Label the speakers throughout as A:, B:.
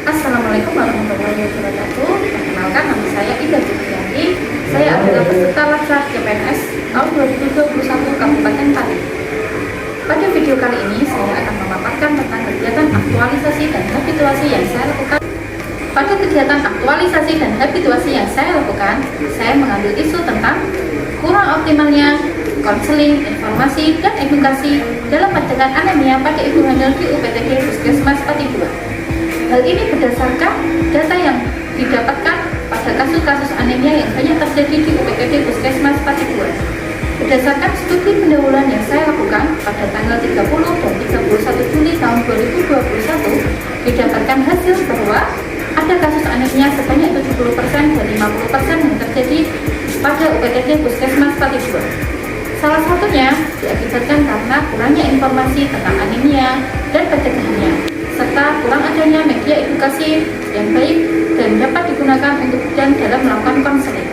A: Assalamualaikum warahmatullahi wabarakatuh. Perkenalkan, nama saya Ida Julianti. Saya adalah peserta Latsar CPNS tahun 2021 Kabupaten Pati. Pada video kali ini saya akan memaparkan tentang kegiatan aktualisasi dan habituasi yang saya lakukan. Pada kegiatan aktualisasi dan habituasi yang saya lakukan, saya mengambil isu tentang kurang optimalnya konseling, informasi, dan edukasi dalam pencegahan anemia pada ibu hamil di UPTD Puskesmas Pati 2. Hal ini berdasarkan data yang didapatkan pada kasus-kasus anemia yang banyak terjadi di UPTD Puskesmas Pati 2. Berdasarkan studi pendahuluan yang saya lakukan pada tanggal 30 dan 31 Juli tahun 2021, didapatkan hasil bahwa ada kasus anemia sebanyak 70% dan 50% yang terjadi pada UPTD Puskesmas Pati 2. Salah satunya diakibatkan karena kurangnya informasi tentang anemia dan pencegahannya, serta kurang adanya media edukasi yang baik dan dapat digunakan untuk bidan dalam melakukan konseling.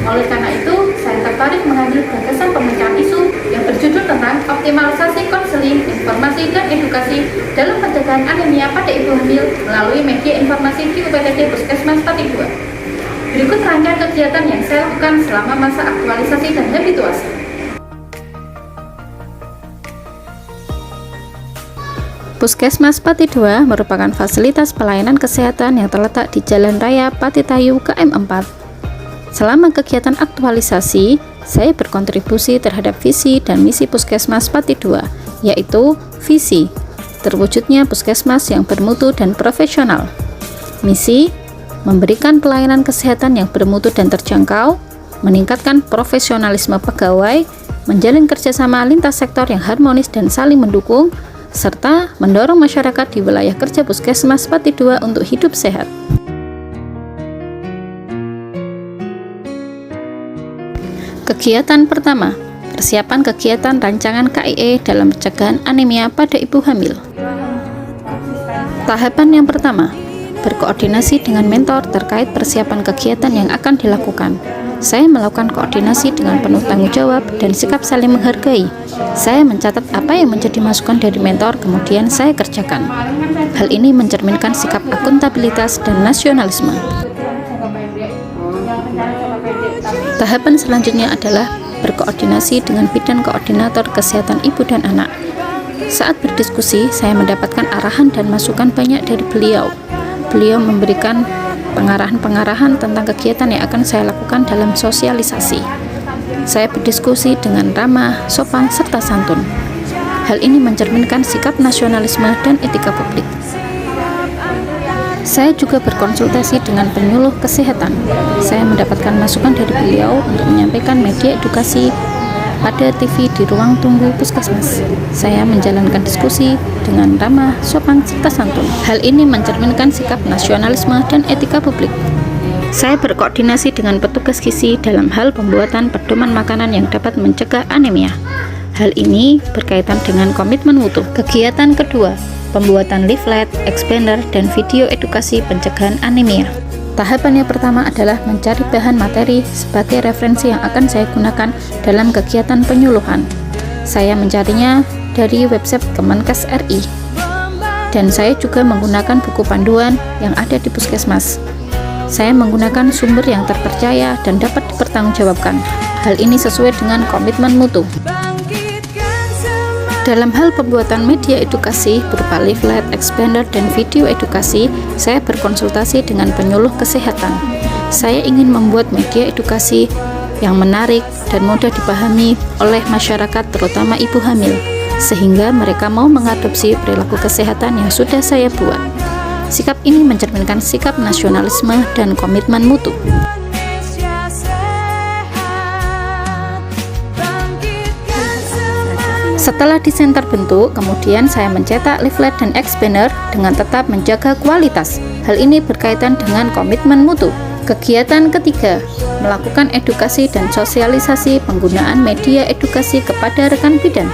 A: Oleh karena itu, saya tertarik mengambil gagasan pemecahan isu yang berjudul tentang optimalisasi konseling, informasi, dan edukasi dalam pencegahan anemia pada ibu hamil melalui media informasi di UPTD Puskesmas Pati 2. Berikut rangkaian kegiatan yang saya lakukan selama masa aktualisasi dan habituasi.
B: Puskesmas Pati 2 merupakan fasilitas pelayanan kesehatan yang terletak di Jalan Raya Patitayu KM 4. Selama kegiatan aktualisasi, saya berkontribusi terhadap visi dan misi Puskesmas Pati 2, yaitu visi, terwujudnya puskesmas yang bermutu dan profesional. Misi, memberikan pelayanan kesehatan yang bermutu dan terjangkau, meningkatkan profesionalisme pegawai, menjalin kerjasama lintas sektor yang harmonis dan saling mendukung, serta mendorong masyarakat di wilayah kerja Puskesmas Pati 2 untuk hidup sehat. Kegiatan pertama, persiapan kegiatan rancangan KIE dalam pencegahan anemia pada ibu hamil. Tahapan yang pertama, berkoordinasi dengan mentor terkait persiapan kegiatan yang akan dilakukan. Saya melakukan koordinasi dengan penuh tanggung jawab dan sikap saling menghargai. Saya mencatat apa yang menjadi masukan dari mentor, kemudian saya kerjakan. Hal ini mencerminkan sikap akuntabilitas dan nasionalisme. Tahapan selanjutnya adalah berkoordinasi dengan bidan koordinator kesehatan ibu dan anak. Saat berdiskusi, saya mendapatkan arahan dan masukan banyak dari beliau. Beliau memberikan pengarahan-pengarahan tentang kegiatan yang akan saya lakukan dalam sosialisasi. Saya berdiskusi dengan ramah, sopan, serta santun. Hal ini mencerminkan sikap nasionalisme dan etika publik. Saya juga berkonsultasi dengan penyuluh kesehatan. Saya mendapatkan masukan dari beliau untuk menyampaikan media edukasi pada TV di ruang tunggu puskesmas. Saya menjalankan diskusi dengan ramah, sopan, serta santun. Hal ini mencerminkan sikap nasionalisme dan etika publik. Saya berkoordinasi dengan petugas gizi dalam hal pembuatan pedoman makanan yang dapat mencegah anemia. Hal ini berkaitan dengan komitmen mutu. Kegiatan kedua, pembuatan leaflet, expander, dan video edukasi pencegahan anemia. Tahapan yang pertama adalah mencari bahan materi sebagai referensi yang akan saya gunakan dalam kegiatan penyuluhan. Saya mencarinya dari website Kemenkes RI, dan saya juga menggunakan buku panduan yang ada di puskesmas. Saya menggunakan sumber yang terpercaya dan dapat dipertanggungjawabkan. Hal ini sesuai dengan komitmen mutu. Dalam hal pembuatan media edukasi berupa leaflet, expander, dan video edukasi, saya berkonsultasi dengan penyuluh kesehatan. Saya ingin membuat media edukasi yang menarik dan mudah dipahami oleh masyarakat, terutama ibu hamil, sehingga mereka mau mengadopsi perilaku kesehatan yang sudah saya buat. Sikap ini mencerminkan sikap nasionalisme dan komitmen mutu. Setelah desain terbentuk, kemudian saya mencetak leaflet dan expander dengan tetap menjaga kualitas. Hal ini berkaitan dengan komitmen mutu. Kegiatan ketiga, melakukan edukasi dan sosialisasi penggunaan media edukasi kepada rekan bidan.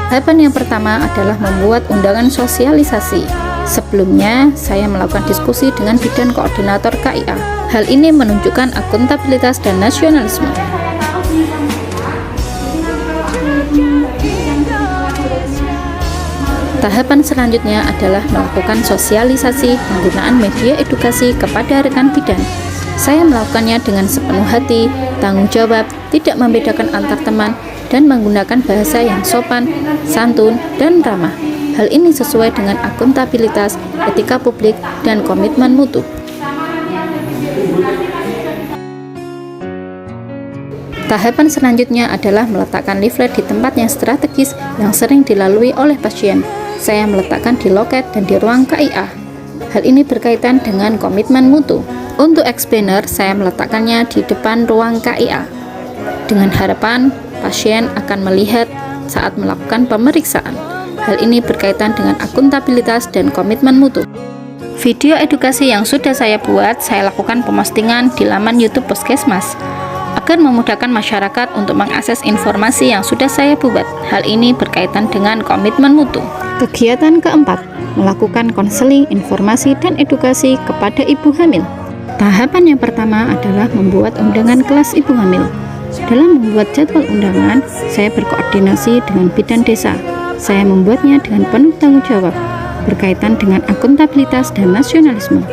B: Tahapan yang pertama adalah membuat undangan sosialisasi. Sebelumnya, saya melakukan diskusi dengan bidan koordinator KIA. Hal ini menunjukkan akuntabilitas dan nasionalisme. Tahapan selanjutnya adalah melakukan sosialisasi penggunaan media edukasi kepada rekan bidan. Saya melakukannya dengan sepenuh hati, tanggung jawab, tidak membedakan antar teman, dan menggunakan bahasa yang sopan, santun, dan ramah. Hal ini sesuai dengan akuntabilitas, etika publik, dan komitmen mutu. Tahapan selanjutnya adalah meletakkan leaflet di tempat yang strategis yang sering dilalui oleh pasien. Saya meletakkan di loket dan di ruang KIA. Hal ini berkaitan dengan komitmen mutu. Untuk explainer, saya meletakkannya di depan ruang KIA. Dengan harapan, pasien akan melihat saat melakukan pemeriksaan. Hal ini berkaitan dengan akuntabilitas dan komitmen mutu. Video edukasi yang sudah saya buat, saya lakukan pepostingan di laman YouTube Puskesmas agar memudahkan masyarakat untuk mengakses informasi yang sudah saya buat. Hal ini berkaitan dengan komitmen mutu. Kegiatan keempat, melakukan konseling, informasi, dan edukasi kepada ibu hamil. Tahapan yang pertama adalah membuat undangan kelas ibu hamil. Dalam membuat jadwal undangan, saya berkoordinasi dengan bidan desa. Saya membuatnya dengan penuh tanggung jawab, berkaitan dengan akuntabilitas dan nasionalisme.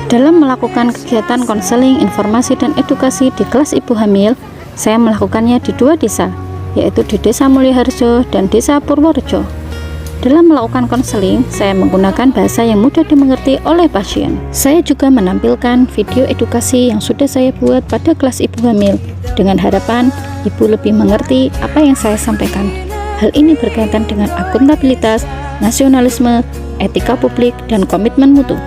B: Dalam melakukan kegiatan konseling, informasi, dan edukasi di kelas ibu hamil, saya melakukannya di 2 desa, yaitu di Desa Mulyaharjo dan Desa Purworejo. Dalam melakukan konseling, saya menggunakan bahasa yang mudah dimengerti oleh pasien. Saya juga menampilkan video edukasi yang sudah saya buat pada kelas ibu hamil, dengan harapan ibu lebih mengerti apa yang saya sampaikan. Hal ini berkaitan dengan akuntabilitas, nasionalisme, etika publik, dan komitmen mutu.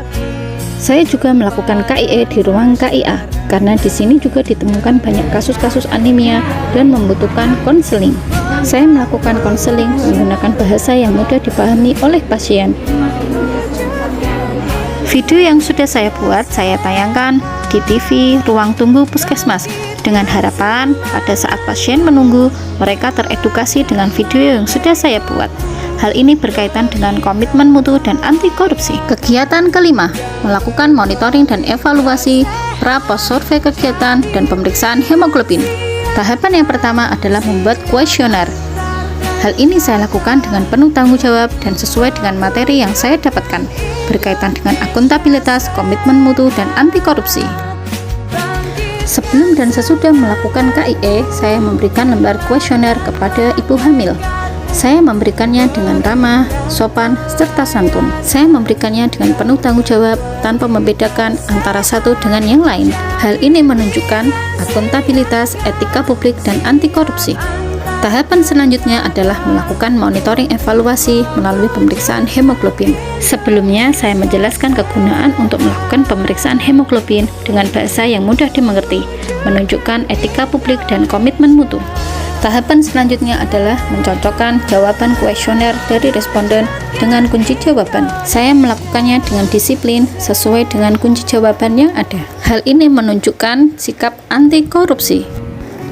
B: Saya juga melakukan KIE di ruang KIA, karena di sini juga ditemukan banyak kasus-kasus anemia dan membutuhkan konseling. Saya melakukan konseling menggunakan bahasa yang mudah dipahami oleh pasien. Video yang sudah saya buat, saya tayangkan di TV Ruang Tunggu Puskesmas, dengan harapan pada saat pasien menunggu, mereka teredukasi dengan video yang sudah saya buat. Hal ini berkaitan dengan komitmen mutu dan anti korupsi. Kegiatan kelima, melakukan monitoring dan evaluasi pra-pos survei kegiatan dan pemeriksaan hemoglobin. Tahapan yang pertama adalah membuat kuesioner. Hal ini saya lakukan dengan penuh tanggung jawab dan sesuai dengan materi yang saya dapatkan, berkaitan dengan akuntabilitas, komitmen mutu, dan anti korupsi. Sebelum dan sesudah melakukan KIE, saya memberikan lembar kuesioner kepada ibu hamil. Saya memberikannya dengan ramah, sopan, serta santun. Saya memberikannya dengan penuh tanggung jawab tanpa membedakan antara satu dengan yang lain. Hal ini menunjukkan akuntabilitas, etika publik, dan anti korupsi. Tahapan selanjutnya adalah melakukan monitoring evaluasi melalui pemeriksaan hemoglobin. Sebelumnya, saya menjelaskan kegunaan untuk melakukan pemeriksaan hemoglobin dengan bahasa yang mudah dimengerti, menunjukkan etika publik dan komitmen mutu. Tahapan selanjutnya adalah mencocokkan jawaban kuesioner dari responden dengan kunci jawaban. Saya melakukannya dengan disiplin sesuai dengan kunci jawaban yang ada. Hal ini menunjukkan sikap anti korupsi.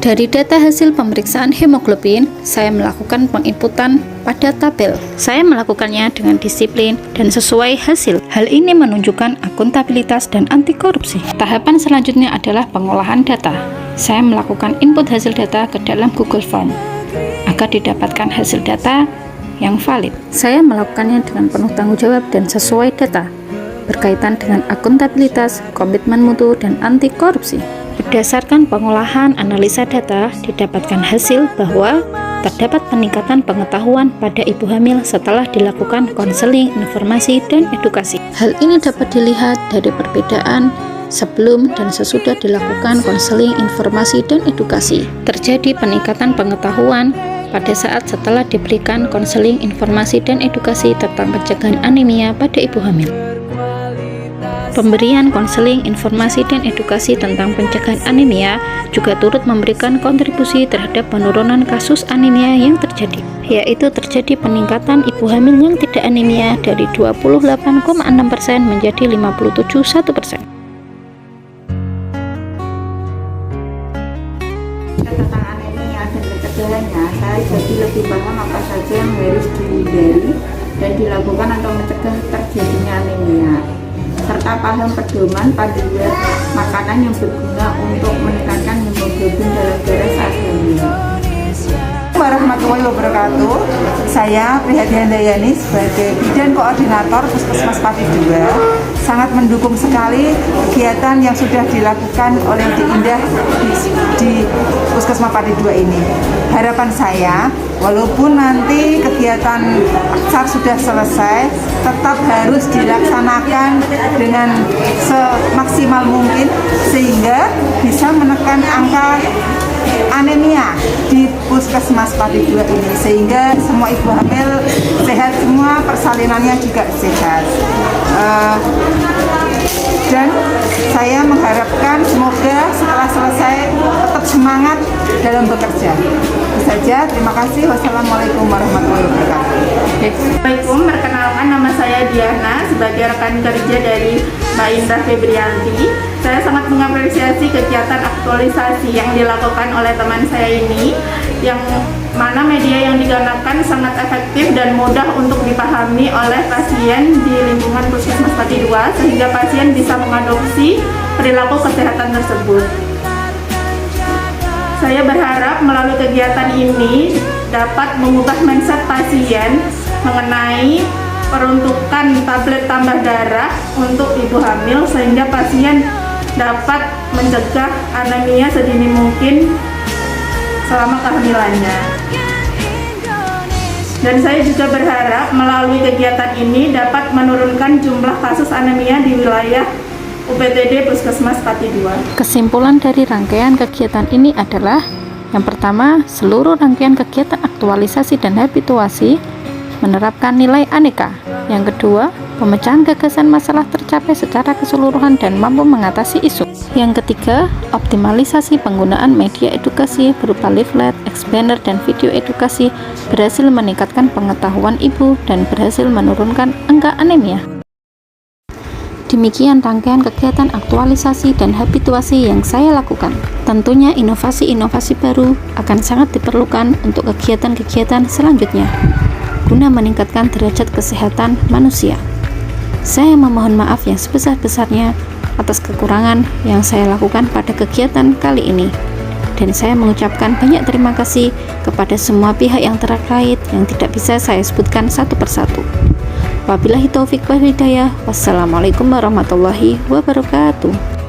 B: Dari data hasil pemeriksaan hemoglobin, saya melakukan penginputan pada tabel. Saya melakukannya dengan disiplin dan sesuai hasil. Hal ini menunjukkan akuntabilitas dan anti korupsi. Tahapan selanjutnya adalah pengolahan data. Saya melakukan input hasil data ke dalam Google Form agar didapatkan hasil data yang valid. Saya melakukannya dengan penuh tanggung jawab dan sesuai data, berkaitan dengan akuntabilitas, komitmen mutu, dan anti korupsi. Berdasarkan pengolahan analisa data, didapatkan hasil bahwa terdapat peningkatan pengetahuan pada ibu hamil setelah dilakukan konseling, informasi, dan edukasi. Hal ini dapat dilihat dari perbedaan sebelum dan sesudah dilakukan konseling, informasi, dan edukasi. Terjadi peningkatan pengetahuan pada saat setelah diberikan konseling, informasi, dan edukasi tentang pencegahan anemia pada ibu hamil. Pemberian konseling, informasi, dan edukasi tentang pencegahan anemia juga turut memberikan kontribusi terhadap penurunan kasus anemia yang terjadi, yaitu terjadi peningkatan ibu hamil yang tidak anemia dari 28,6% menjadi 57,1%.
C: Tentang anemia dan pencegahannya, saya jadi lebih paham apa saja yang harus dihindari dan dilakukan atau mencegah terjadinya anemia, serta paham pedoman panduan makanan yang berguna untuk meningkatkan hemoglobin dalam darah saat hamil. warahmatullahi wabarakatuh. Saya Prihadia Handayani sebagai Bidan Koordinator Puskesmas Pati 2 sangat mendukung sekali kegiatan yang sudah dilakukan oleh Di Indah di Puskesmas Pati 2 ini. Harapan saya, walaupun nanti kegiatan aksar sudah selesai, tetap harus dilaksanakan dengan semaksimal mungkin sehingga bisa menekan angka anemia di Puskesmas Pati 2 ini, sehingga semua ibu hamil sehat semua, persalinannya juga sehat. Dan saya mengharapkan semoga setelah selesai tetap semangat dalam bekerja. Itu saja, terima kasih. Wassalamualaikum warahmatullahi wabarakatuh.
D: Assalamualaikum, perkenalkan nama saya Diana sebagai rekan kerja dari Mbak Indah Febrianti. Saya sangat mengapresiasi kegiatan aktualisasi yang dilakukan oleh teman saya ini, yang mana media yang digunakan sangat efektif dan mudah untuk dipahami oleh pasien di lingkungan Puskesmas Pati 2 sehingga pasien bisa mengadopsi perilaku kesehatan tersebut. Saya berharap melalui kegiatan ini dapat mengubah mindset pasien mengenai peruntukan tablet tambah darah untuk ibu hamil sehingga pasien dapat mencegah anemia sedini mungkin selama kehamilannya. Dan saya juga berharap melalui kegiatan ini dapat menurunkan jumlah kasus anemia di wilayah UPTD Puskesmas Pati 2.
B: Kesimpulan dari rangkaian kegiatan ini adalah: yang pertama, seluruh rangkaian kegiatan aktualisasi dan habituasi menerapkan nilai aneka. Yang kedua, pemecahan gagasan masalah tercapai secara keseluruhan dan mampu mengatasi isu. Yang ketiga, optimalisasi penggunaan media edukasi berupa leaflet, expander, dan video edukasi berhasil meningkatkan pengetahuan ibu dan berhasil menurunkan angka anemia. Demikian rangkaian kegiatan aktualisasi dan habituasi yang saya lakukan. Tentunya inovasi-inovasi baru akan sangat diperlukan untuk kegiatan-kegiatan selanjutnya guna meningkatkan derajat kesehatan manusia. Saya memohon maaf yang sebesar-besarnya atas kekurangan yang saya lakukan pada kegiatan kali ini. Dan saya mengucapkan banyak terima kasih kepada semua pihak yang terkait yang tidak bisa saya sebutkan satu persatu. Wabillahi taufik wal hidayah. Wassalamualaikum warahmatullahi wabarakatuh.